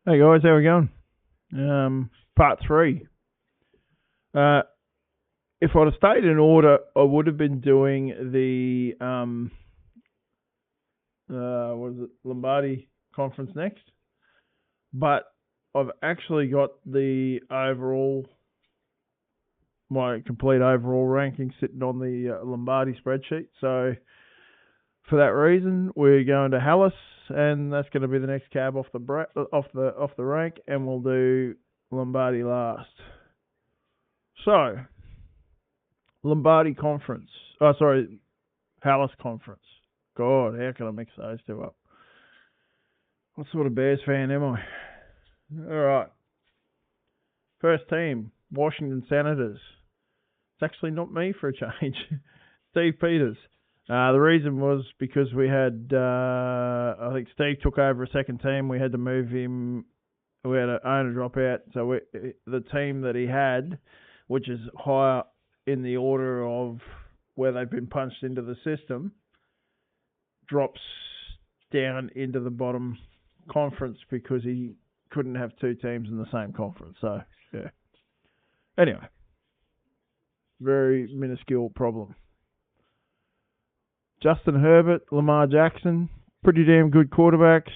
Hey guys, how we going? Part three. Uh, if I'd have stayed in order, I would have been doing the what is it, Lombardi conference next. But I've actually got my complete overall ranking sitting on the Lombardi spreadsheet. So for that reason, we're going to Halas, and that's going to be the next cab off the rank, and we'll do Lombardi last. So Lombardi Conference. Oh, sorry, Halas Conference. God, how can I mix those two up? What sort of Bears fan am I? All right. First team, Washington Senators. It's actually not me for a change. Steve Peters. The reason was because we had, I think Steve took over a second team. We had to move him. We had an owner drop out. So the team that he had, which is higher in the order of where they've been punched into the system, drops down into the bottom conference because he couldn't have two teams in the same conference. So, yeah. Anyway, very minuscule problem. Justin Herbert, Lamar Jackson, pretty damn good quarterbacks.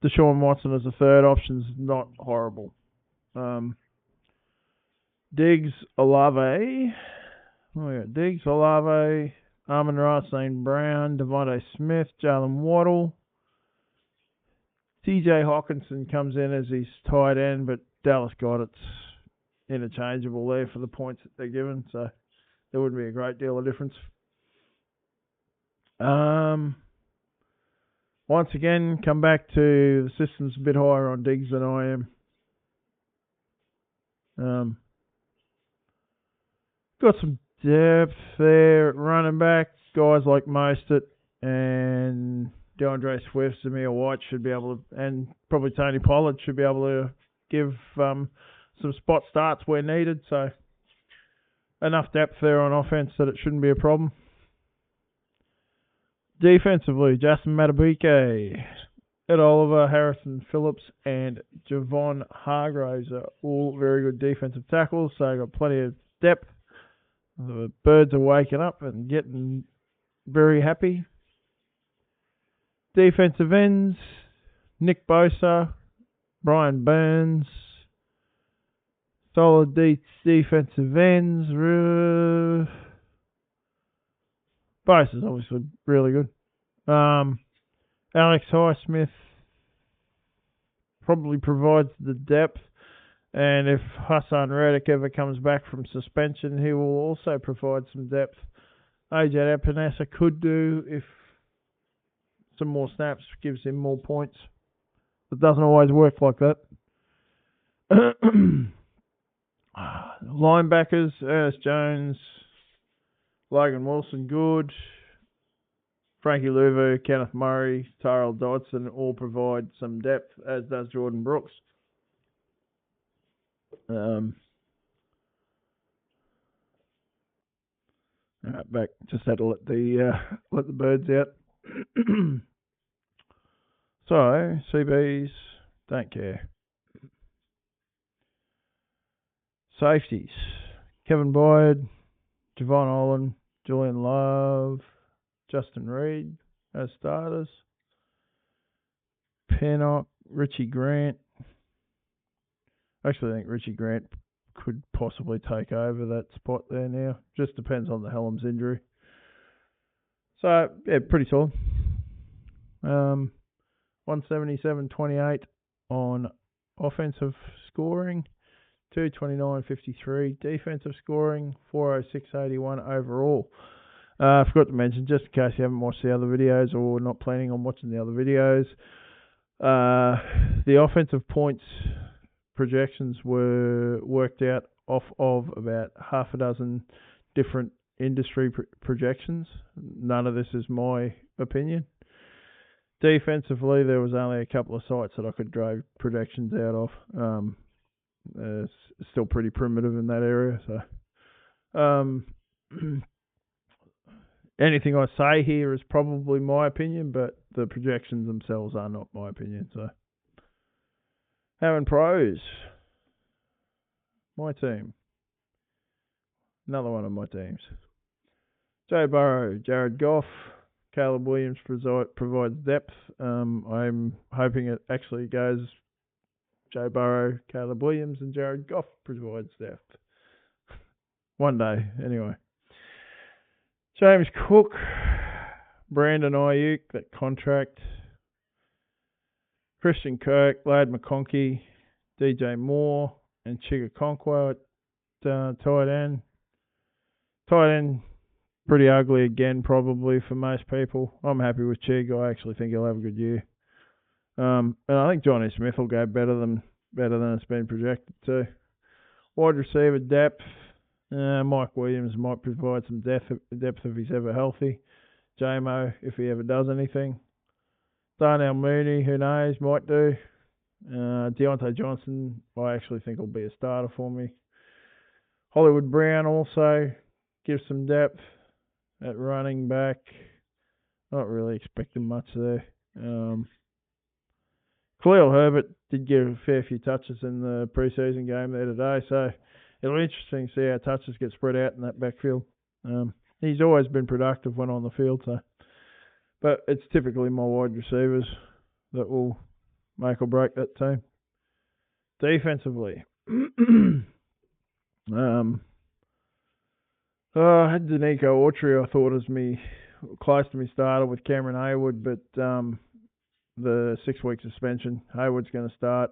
Deshaun Watson as a third option's not horrible. Diggs, Olave. Diggs, Olave, Amon-Ra St. Brown, Devontae Smith, Jalen Waddle. TJ Hawkinson comes in as his tight end, but Dallas Goedert's interchangeable there for the points that they're given, so there wouldn't be a great deal of difference. Once again, come back to the system's a bit higher on Diggs than I am. Got some depth there at running back. Guys like Mostert and DeAndre Swift, Zamir White should be able to, and probably Tony Pollard should be able to give some spot starts where needed. So enough depth there on offense that it shouldn't be a problem. Defensively, Justin Matabike, Ed Oliver, Harrison Phillips, and Javon Hargraves are all very good defensive tackles. So got plenty of depth. The birds are waking up and getting very happy. Defensive ends, Nick Bosa, Brian Burns. Solid defensive ends. Bosa's obviously really good. Alex Highsmith probably provides the depth. And if Hassan Reddick ever comes back from suspension, he will also provide some depth. AJ Epinesa could do if some more snaps gives him more points. It doesn't always work like that. Linebackers, Ernest Jones, Logan Wilson, good. Frankie Louvu, Kenneth Murray, Tyrell Dodson all provide some depth, as does Jordan Brooks. Back. Just had to let the birds out. So CBs, don't care. Safeties: Kevin Boyd, Javon Olin, Julian Love, Justin Reed as starters. Pinnock, Richie Grant. Actually, I think Richie Grant could possibly take over that spot there now. Just depends on the Helms injury. So, yeah, pretty solid. 177.28 on offensive scoring, 229.53 defensive scoring, 406.81 overall. I forgot to mention, just in case you haven't watched the other videos or not planning on watching the other videos, the offensive points projections were worked out off of about half a dozen different industry projections. None of this is my opinion. Defensively, there was only a couple of sites that I could drag projections out of. It's still pretty primitive in that area. So, anything I say here is probably my opinion, but the projections themselves are not my opinion. So, Having pros. My team. Another one of my teams. Joe Burrow, Jared Goff, Caleb Williams provides depth. I'm hoping it actually goes Joe Burrow, Caleb Williams, and Jared Goff provides depth. One day, anyway. James Cook, Brandon Ayuk, that contract. Christian Kirk, Lad McConkey, DJ Moore, and Chiga Conquo at tight end. Tight end, pretty ugly again, probably for most people. I'm happy with Chig. I actually think he'll have a good year. And I think Johnny Smith will go better than it's been projected to. Wide receiver depth. Mike Williams might provide some depth if he's ever healthy. J-Mo, if he ever does anything. Darnell Mooney, who knows, might do. Deontay Johnson, I actually think will be a starter for me. Hollywood Brown also gives some depth at running back. Not really expecting much there. Khalil Herbert did get a fair few touches in the preseason game there today, so it'll be interesting to see how touches get spread out in that backfield. He's always been productive when on the field, but it's typically my wide receivers that will make or break that team. Defensively, I had Danico Autry. I thought was close to me starter with Cameron Haywood, but the 6-week suspension, Haywood's going to start,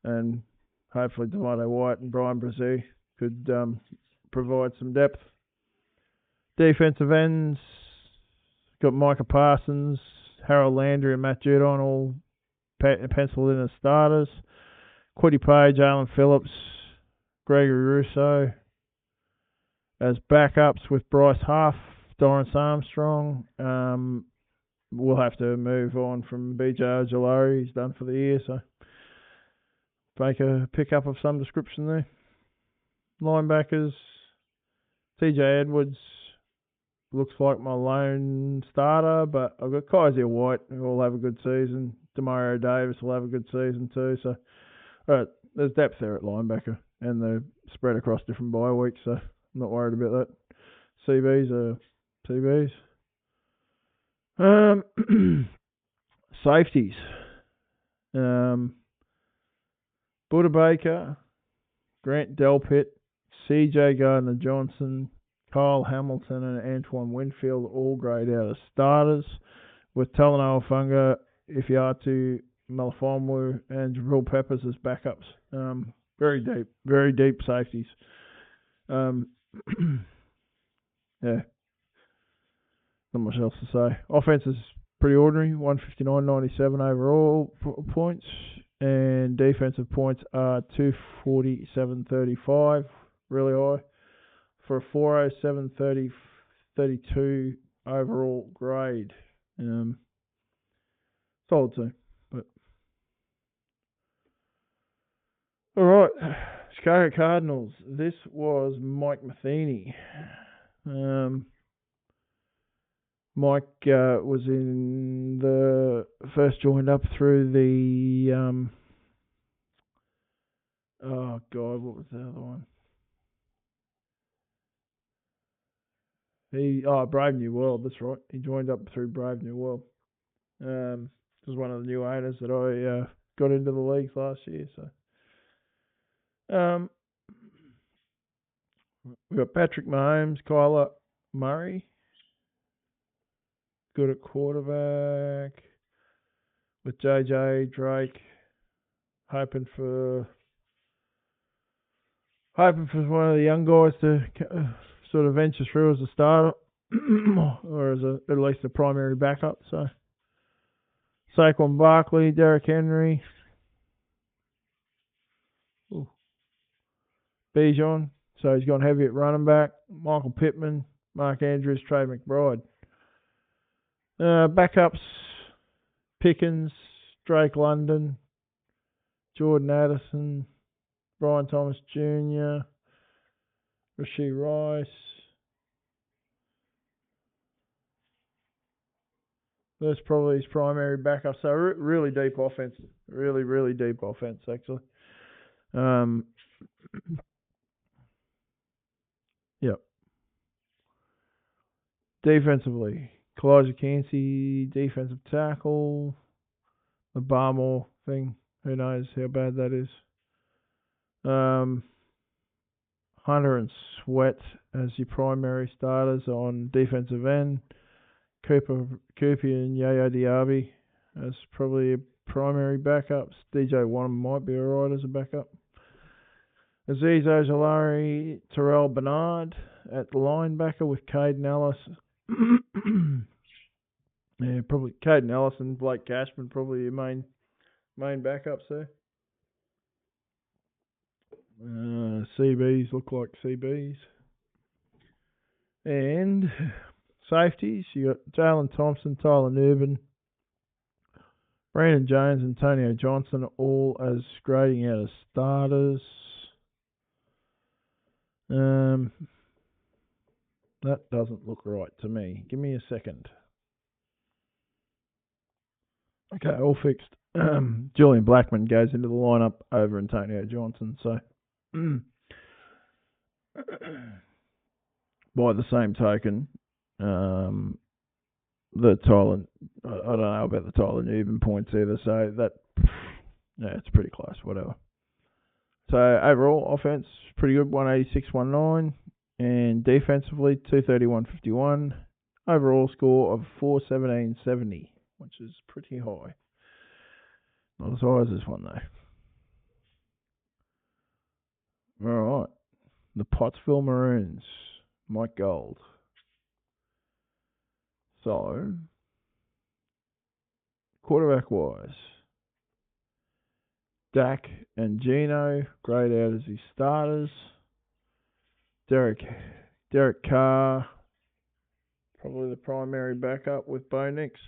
and hopefully Devontae White and Brian Brzee could provide some depth. Defensive ends, got Micah Parsons, Harold Landry and Matt Judon all penciled in as starters. Quiddy Page, Alan Phillips, Gregory Russo as backups with Bryce Huff, Dorrance Armstrong. We'll have to move on from BJ Ojolari. He's done for the year, so make a pickup of some description there. Linebackers, TJ Edwards looks like my lone starter, but I've got Kaiser White who will have a good season. Demario Davis will have a good season too. So, all right, there's depth there at linebacker, and they're spread across different bye weeks, so I'm not worried about that. CBs are CBs. Safeties. Buda Baker, Grant Delpit, CJ Gardner-Johnson, Kyle Hamilton and Antoine Winfield all grade out as starters, with Talanoa Funga, Ifiatu, Melifonwu and Jabril Peppers as backups. Very deep safeties. Yeah. Not much else to say. Offense is pretty ordinary, 159.97 overall points, and defensive points are 247.35, really high, for a 407.32 overall grade. Solid team, but all right. Chicago Cardinals. This was Mike Matheny. Mike was in the first joined up through the what was the other one? Brave New World. That's right. He joined up through Brave New World. This was one of the new owners that I got into the leagues last year. So, we've got Patrick Mahomes, Kyler Murray. Good at quarterback with JJ Drake, hoping for one of the young guys to sort of venture through as a starter or as at least a primary backup. So Saquon Barkley, Derrick Henry, Bijan. So he's gone heavy at running back. Michael Pittman, Mark Andrews, Trey McBride. Backups, Pickens, Drake London, Jordan Addison, Brian Thomas Jr., Rashee Rice, That's probably his primary backup. So really deep offense. Really, really deep offense, actually. Yep. Defensively, Kalijah Cansey, defensive tackle. The Barmore thing. Who knows how bad that is. Hunter and Sweat as your primary starters on defensive end. Cooper and Yaya Diaby as probably primary backups. DJ Wanham might be alright as a backup. Aziz Ojolari, Terrell Bernard at linebacker with Caden Ellis. Yeah, probably Caden Ellis and Blake Cashman probably your main backups there. CBs look like CBs. And safeties, you got Jalen Thompson, Tyler Newbin, Brandon Jones, Antonio Johnson, all as grading out as starters. That doesn't look right to me. Give me a second. Okay, all fixed. Julian Blackman goes into the lineup over Antonio Johnson. So, by the same token, the Tyler, I don't know about the Tyler Newbin points either. So that, yeah, it's pretty close. Whatever. So overall offense pretty good, 186-19, and defensively 231-51. Overall score of 417-70, which is pretty high. Not as high as this one though. All right, the Pottsville Maroons, Mike Gold. So quarterback wise, Dak and Gino grade out as his starters. Derek Carr, probably the primary backup with Bo Nix.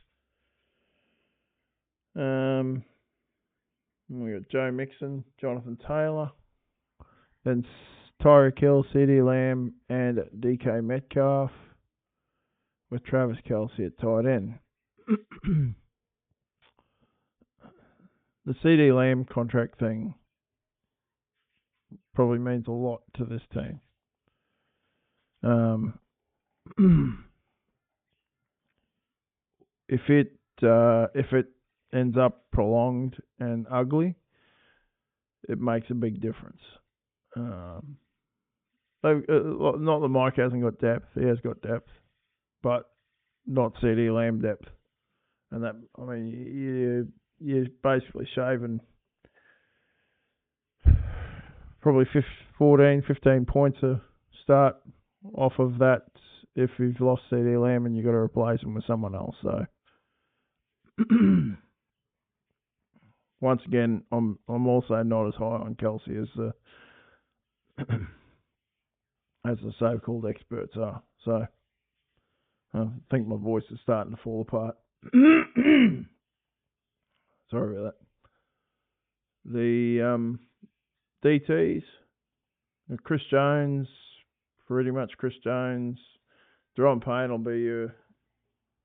We got Joe Mixon, Jonathan Taylor, then Tyreek Hill, CeeDee Lamb, and DK Metcalf, with Travis Kelce at tight end. The CeeDee Lamb contract thing probably means a lot to this team. If it ends up prolonged and ugly, it makes a big difference. Not that Mike hasn't got depth; he has got depth, but not CeeDee Lamb depth. And that, I mean, you're basically shaving probably 15 points a start off of that if you've lost CeeDee Lamb and you've got to replace him with someone else. So once again, I'm also not as high on Kelce as the so-called experts are. So I think my voice is starting to fall apart. Sorry about that. The DTs, Chris Jones, pretty much Chris Jones. Jerome Payne will be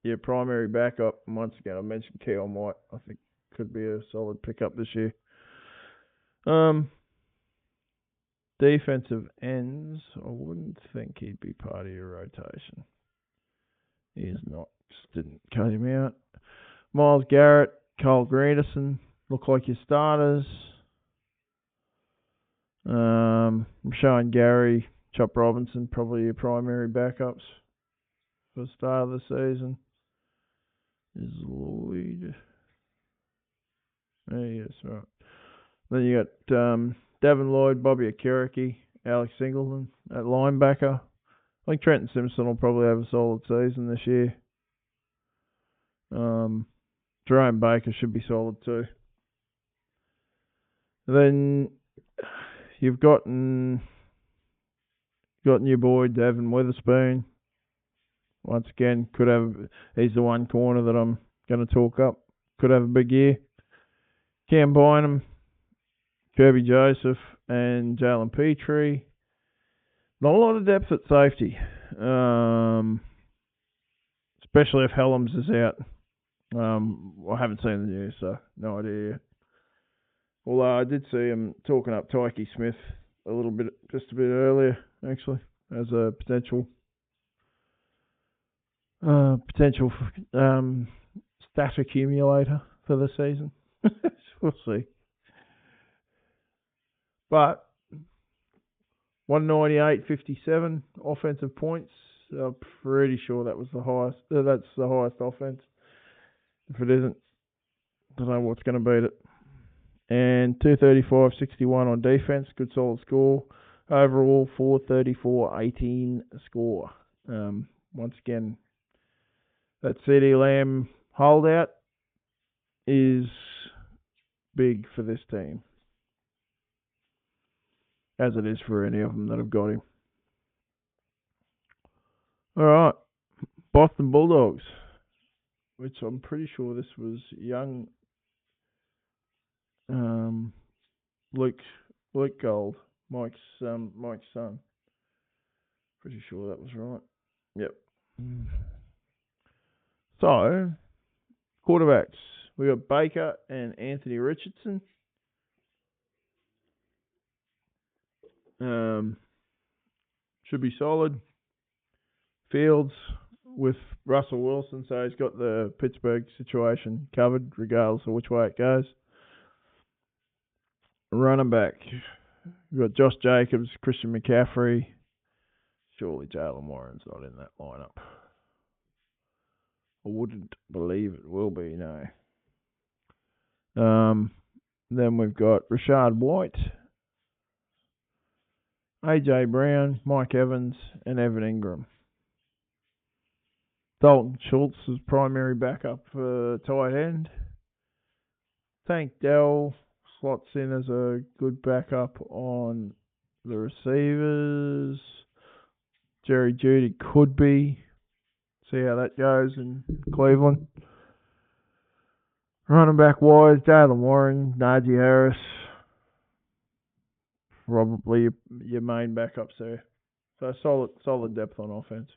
your primary backup. And once again, I mentioned Keon White. I think could be a solid pickup this year. Defensive ends, I wouldn't think he'd be part of your rotation. He is not. Just didn't cut him out. Myles Garrett, Cole Granderson look like your starters. Rashawn Gary, Chop Robinson, probably your primary backups for the start of the season. Is Lloyd? Yes, right. Then you got Devin Lloyd, Bobby Okereke, Alex Singleton at linebacker. I think Trenton Simpson will probably have a solid season this year. Jerome Baker should be solid too. Then you've got your boy Devin Witherspoon. Once again, he's the one corner that I'm going to talk up. Could have a big year. Cam Bynum, Kirby Joseph, and Jalen Petrie. Not a lot of depth at safety, especially if Helms is out. I haven't seen the news, so no idea yet. Although I did see him talking up Tyke Smith a little bit, just a bit earlier, actually, as a potential stat accumulator for the season. We'll see. But 198.57 offensive points. I'm pretty sure that was the highest. That's the highest offense. If it isn't, I don't know what's going to beat it. And 235.61 on defense. Good solid score. Overall, 434.18 score. Once again, that CD Lamb holdout is big for this team, as it is for any of them that have got him. All right, Boston Bulldogs, which I'm pretty sure this was young Luke Gold, Mike's son. Pretty sure that was right. Yep. So, quarterbacks. We got Baker and Anthony Richardson. Should be solid. Fields with Russell Wilson, so he's got the Pittsburgh situation covered regardless of which way it goes. Running back. We've got Josh Jacobs, Christian McCaffrey. Surely Jalen Warren's not in that lineup. I wouldn't believe it will be, no. Then we've got Rashad White, AJ Brown, Mike Evans, and Evan Ingram. Dalton Schultz is primary backup for tight end. Tank Dell slots in as a good backup on the receivers. Jerry Jeudy could be. See how that goes in Cleveland. Running back wise, Jalen Warren, Najee Harris. Probably your main backups there. So solid depth on offense.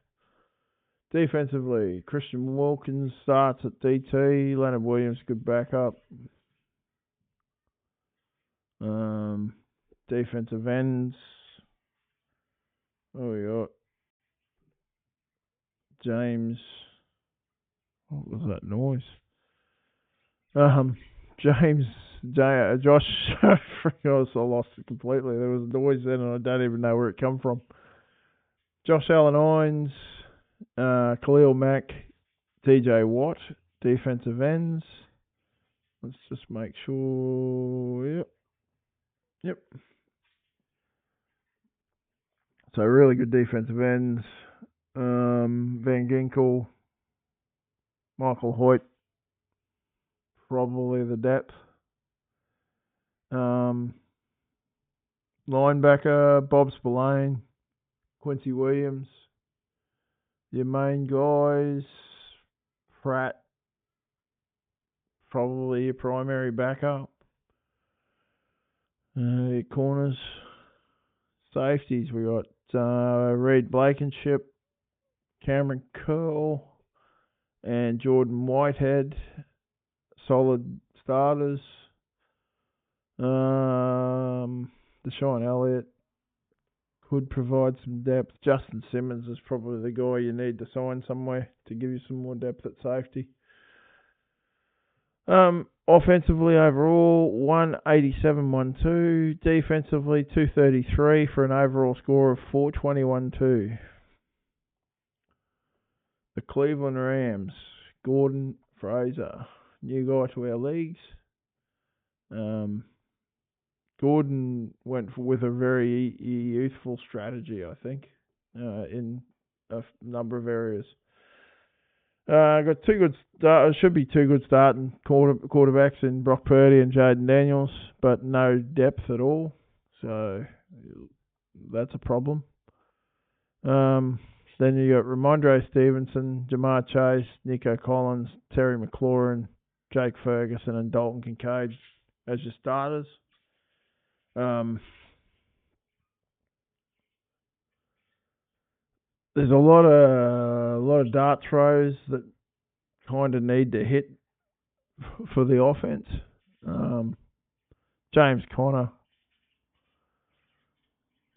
Defensively, Christian Wilkins starts at DT. Leonard Williams, good backup. Defensive ends. Oh, we got James. What was that noise? Josh. I lost it completely. There was a noise then, and I don't even know where it come from. Josh Allen Hines, Khalil Mack, TJ Watt, defensive ends. Let's just make sure. Yep. So really good defensive ends. Van Ginkel, Michael Hoyt, probably the depth. Linebacker, Bob Spillane, Quincy Williams. Your main guys, Pratt, probably your primary backup. Your corners, safeties, we got Reed Blankenship, Cameron Curl, and Jordan Whitehead. Solid starters. Deshaun Elliott could provide some depth. Justin Simmons is probably the guy you need to sign somewhere to give you some more depth at safety. Offensively overall, 187.12. Defensively, 233 for an overall score of 421.2. The Cleveland Rams, Gordon Fraser, new guy to our leagues. Gordon went with a very youthful strategy, I think, in a number of areas. Got should be two good starting quarterbacks in Brock Purdy and Jaden Daniels, but no depth at all. So that's a problem. Then you got Ramondre Stevenson, Jamar Chase, Nico Collins, Terry McLaurin, Jake Ferguson, and Dalton Kincaid as your starters. There's a lot of dart throws that kind of need to hit for the offense. James Conner,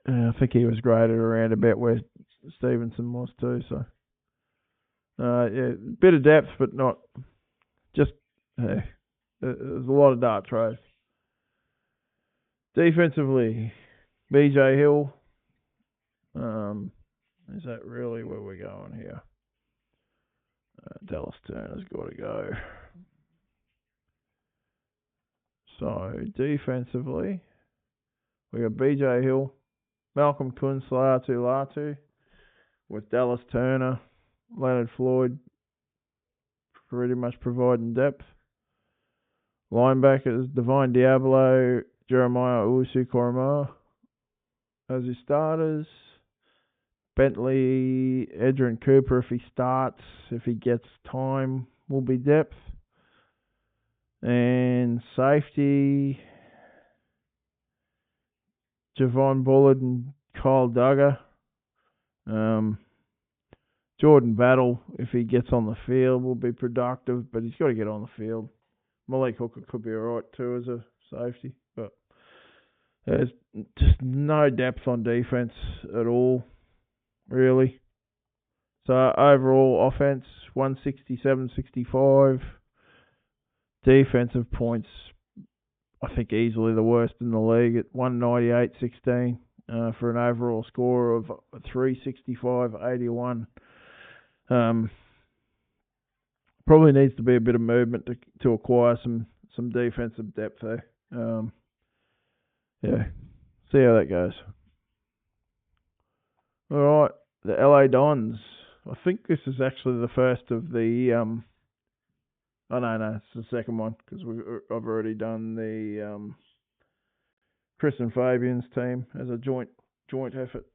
I think he was graded around about where Stevenson was too. So, yeah, bit of depth, but not just. There's a lot of dart throws. Defensively, BJ Hill. Is that really where we're going here? Dallas Turner's got to go. So, defensively, we got BJ Hill, Malcolm Kuhn, Latu, with Dallas Turner, Leonard Floyd pretty much providing depth. Linebackers, Divine Diablo, Jeremiah Uwusu-Koramoah as his starters. Bentley, Edrin Cooper, if he starts, if he gets time, will be depth. And safety, Javon Bullard and Kyle Duggar. Jordan Battle, if he gets on the field, will be productive, but he's got to get on the field. Malik Hooker could be alright too as a safety, but there's just no depth on defense at all, really. So overall offense, 167-65. Defensive points, I think easily the worst in the league at 198-16 for an overall score of 365-81. Probably needs to be a bit of movement to acquire some defensive depth there. Yeah, see how that goes. All right, the LA Dons. I think this is actually the first of the. Oh no, it's the second one because I've already done the Chris and Fabian's team as a joint effort.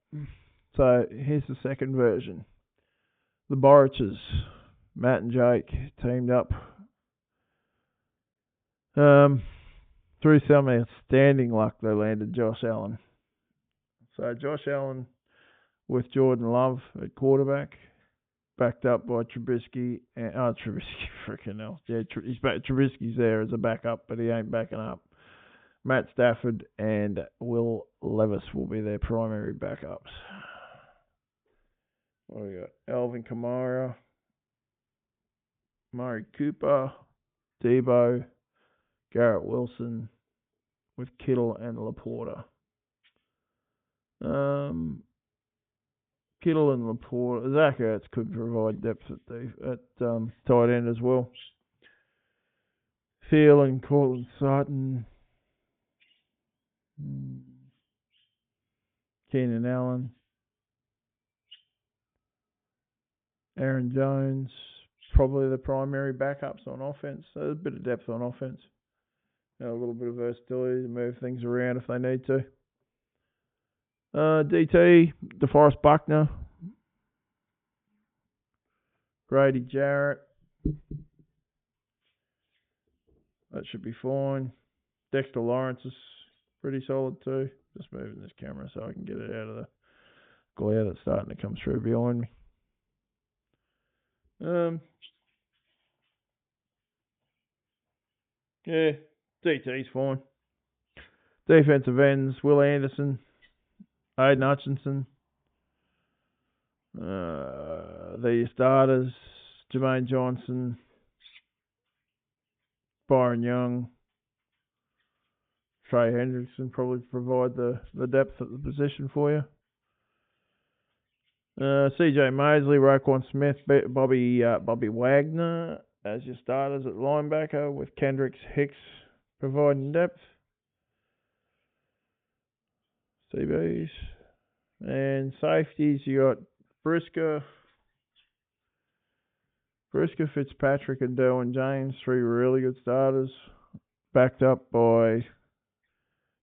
So here's the second version. The Boriches, Matt and Jake teamed up. Through some outstanding luck, they landed Josh Allen. So Josh Allen with Jordan Love at quarterback, backed up by Trubisky. Trubisky, freaking hell. Yeah, Trubisky's there as a backup, but he ain't backing up. Matt Stafford and Will Levis will be their primary backups. What do we got? Alvin Kamara, Murray Cooper, Debo, Garrett Wilson, with Kittle and Laporta. Kittle and Laporta. Zach Ertz could provide depth at tight end as well. Thiel and Cortland Sutton. Keenan Allen. Aaron Jones. Probably the primary backups on offense. So there's a bit of depth on offense. A little bit of versatility to move things around if they need to. DT, DeForest Buckner, Grady Jarrett. That should be fine. Dexter Lawrence is pretty solid too. Just moving this camera so I can get it out of the glare that's starting to come through behind me. Yeah, DT's fine. Defensive ends, Will Anderson, Aiden Hutchinson. The starters, Jermaine Johnson, Byron Young, Trey Hendrickson probably provide the depth at the position for you. CJ Mosley, Roquan Smith, Bobby Wagner as your starters at linebacker, with Kendricks Hicks providing depth. CBs. And safeties, you got Brisker, Fitzpatrick, and Derwin James, three really good starters, backed up by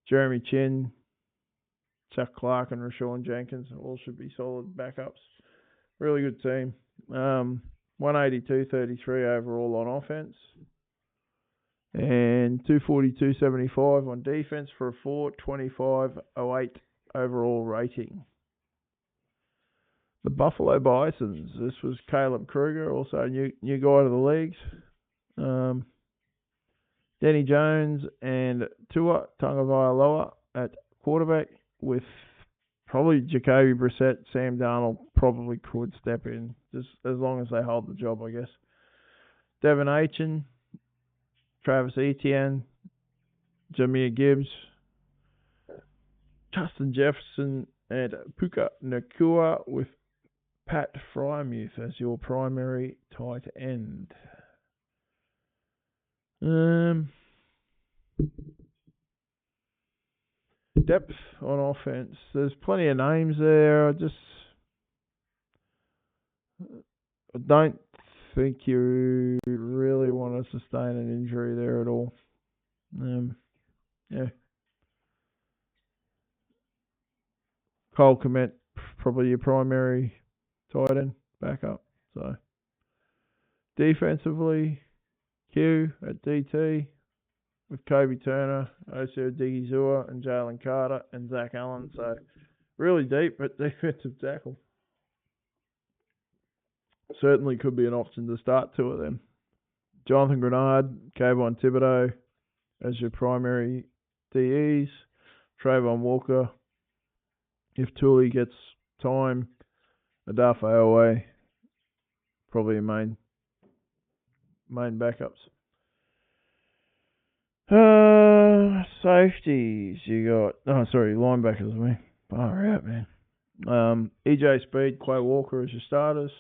Jeremy Chin, Chuck Clark, and Rashawn Jenkins. All should be solid backups. Really good team. 182-33 overall on offense. And 242-75 on defense for a 425-08 overall rating. The Buffalo Bisons. This was Caleb Kruger, also a new guy to the leagues. Danny Jones and Tua Tagovailoa at quarterback, with probably Jacoby Brissett. Sam Darnold probably could step in, just as long as they hold the job, I guess. Devin Achin, Travis Etienne, Jahmyr Gibbs, Justin Jefferson, and Puka Nakua, with Pat Frymuth as your primary tight end. Depth on offense. There's plenty of names there. I don't think you really want to sustain an injury there at all. Yeah. Cole Kmet, probably your primary tight end backup. So defensively, Q at DT with Kobe Turner, Osir Digizua, and Jalen Carter and Zach Allen. So really deep at defensive tackle. Certainly could be an option to start two of them. Jonathan Grenard, Kayvon Thibodeau as your primary DEs. Trayvon Walker, if Tooley gets time. Adaf Aowe, probably your main backups. Safeties, you got... linebackers, I mean. Far out, man. EJ Speed, Quay Walker as your starters.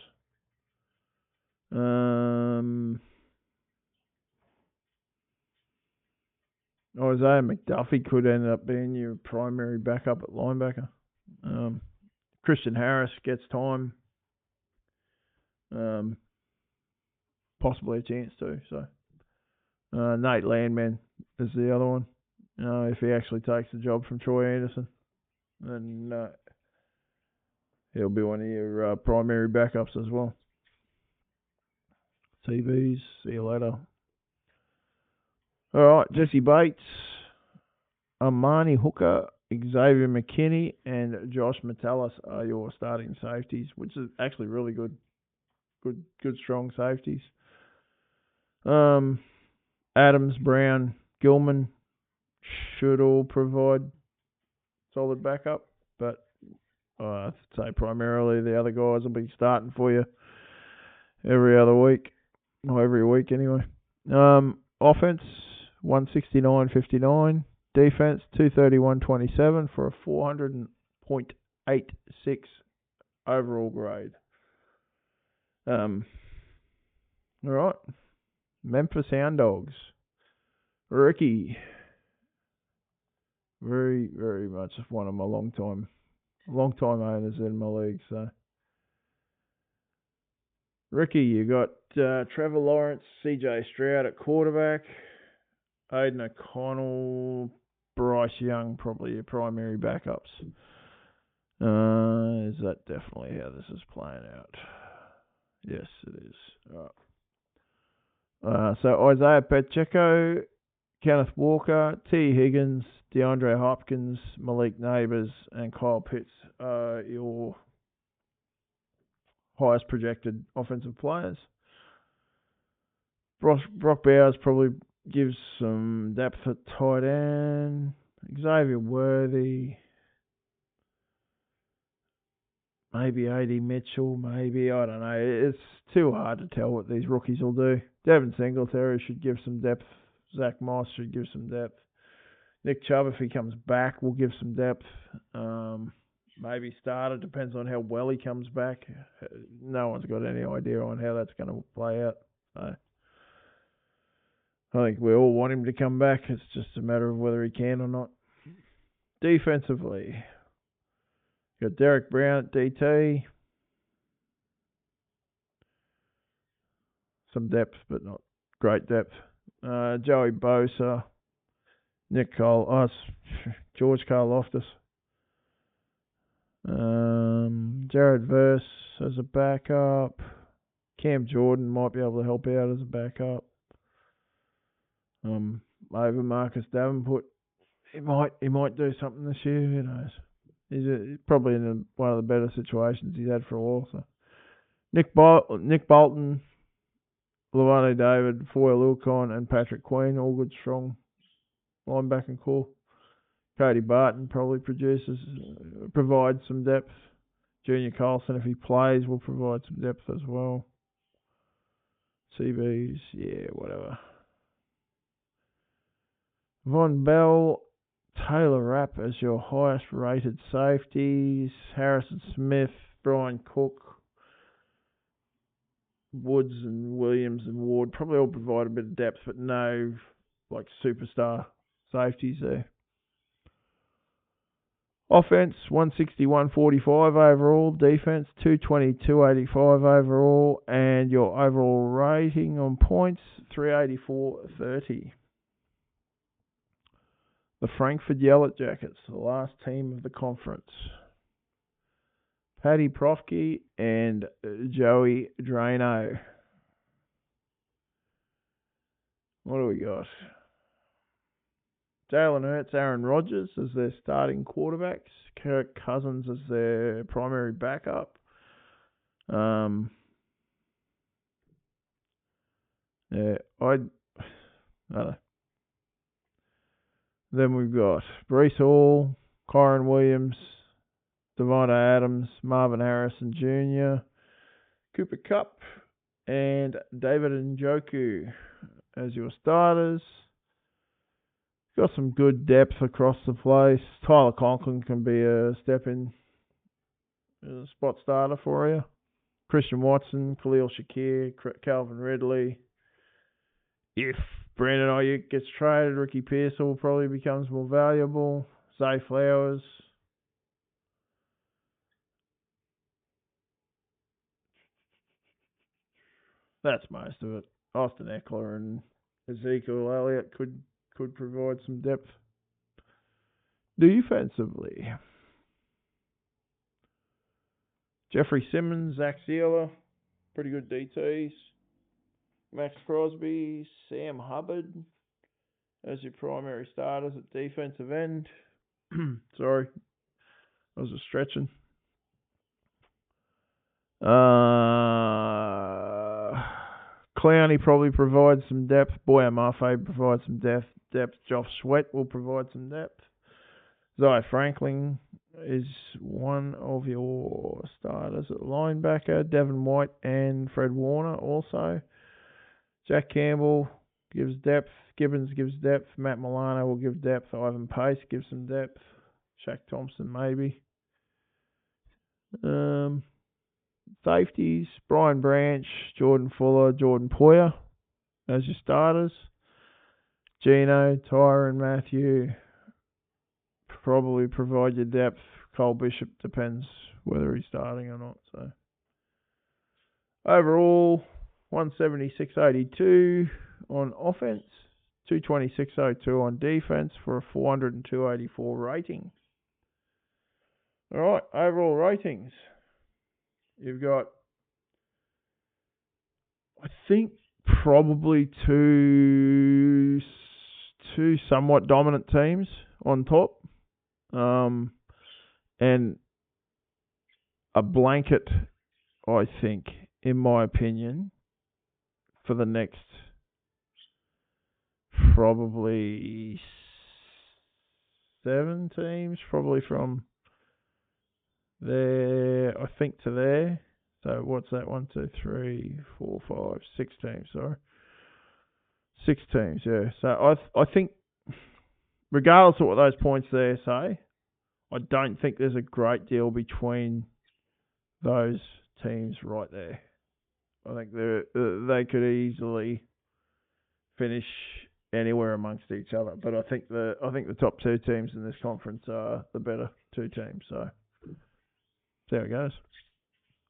Isaiah McDuffie could end up being your primary backup at linebacker. Christian Harris gets time. Possibly a chance to. So Nate Landman is the other one. If he actually takes the job from Troy Anderson, then he'll be one of your primary backups as well. TVs, see you later. All right, Jesse Bates, Amani Hooker, Xavier McKinney, and Josh Metellus are your starting safeties, which is actually really good strong safeties. Adams, Brown, Gilman should all provide solid backup, but I'd say primarily the other guys will be starting for you every other week, or every week anyway. Offense, 169.59. Defense, 231.27 for a 400.86 overall grade. All right. Memphis Hound Dogs. Ricky. Very, very much one of my long time owners in my league. So, Ricky, you got Trevor Lawrence, CJ Stroud at quarterback, Aiden O'Connell, Bryce Young, probably your primary backups. Is that definitely how this is playing out? Yes, it is. All right. So Isaiah Pacheco, Kenneth Walker, T. Higgins, DeAndre Hopkins, Malik Neighbors, and Kyle Pitts are your highest projected offensive players. Brock Bowers probably gives some depth at tight end. Xavier Worthy, maybe A.D. Mitchell, maybe, I don't know. It's too hard to tell what these rookies will do. Devin Singletary should give some depth. Zach Moss should give some depth. Nick Chubb, if he comes back, will give some depth. Maybe starter, depends on how well he comes back. No one's got any idea on how that's going to play out. So I think we all want him to come back. It's just a matter of whether he can or not. Defensively, got Derek Brown at DT. Some depth, but not great depth. Joey Bosa, George Karlaftis. Jared Verse as a backup. Cam Jordan might be able to help out as a backup. Over Marcus Davenport, he might do something this year. Who knows? He's probably in one of the better situations he's had for a while. So Nick Bolton, Levante David, Foy Lilcon, and Patrick Queen, all good, strong linebacking core. Cody Barton probably provides some depth. Junior Carlson, if he plays, will provide some depth as well. CBs, yeah, whatever. Von Bell, Taylor Rapp as your highest rated safeties. Harrison Smith, Brian Cook, Woods and Williams and Ward probably all provide a bit of depth, but no like superstar safeties there. Offense 160, 145 overall. Defense 220, 285 overall, and your overall rating on points 384, 30. The Frankfurt Yellow Jackets, the last team of the conference. Paddy Profke and Joey Drano. What do we got? Jalen Hurts, Aaron Rodgers as their starting quarterbacks. Kirk Cousins as their primary backup. Yeah, I don't know. Then we've got Breece Hall, Kyron Williams, Devonta Adams, Marvin Harrison Jr., Cooper Kupp, and David Njoku as your starters. Got some good depth across the place. Tyler Conklin can be a step-in spot starter for you. Christian Watson, Khalil Shakir, Calvin Ridley. If Brandon Ayuk gets traded, Ricky Pearsall probably becomes more valuable. Zay Flowers. That's most of it. Austin Eckler and Ezekiel Elliott could provide some depth. Defensively, Jeffrey Simmons, Zach Sealer, pretty good DTs. Max Crosby, Sam Hubbard as your primary starters at defensive end. Sorry, I was just stretching. Clowney probably provides some depth. Boya Mafe provides some depth. Josh Sweat will provide some depth. Zai Franklin is one of your starters at linebacker. Devin White and Fred Warner also. Jack Campbell gives depth. Gibbons gives depth. Matt Milano will give depth. Ivan Pace gives some depth. Shaq Thompson maybe. Safeties, Brian Branch, Jordan Fuller, Jordan Poyer as your starters. Gino, Tyron, Matthew probably provide your depth. Cole Bishop depends whether he's starting or not. So overall, 176.82 on offense, 226.02 on defense for a 402.84 rating. All right, overall ratings. You've got, I think, probably two somewhat dominant teams on top, and a blanket, I think, in my opinion, for the next probably 7 teams, probably from there, I think, to there. So what's that? 1, 2, 3, 4, 5, 6 teams. Sorry, 6 teams. Yeah. So I think, regardless of what those points there say, I don't think there's a great deal between those teams right there. I think they could easily finish anywhere amongst each other. But I think the top 2 teams in this conference are the better 2 teams. So see how it goes.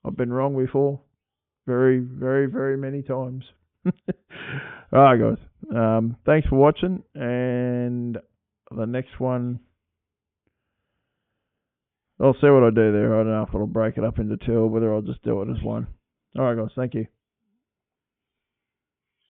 I've been wrong before, very, very, very many times. All right, guys. Thanks for watching, and the next one, I'll see what I do there. I don't know if I'll break it up into 2 or whether I'll just do it as one. All right, guys. Thank you.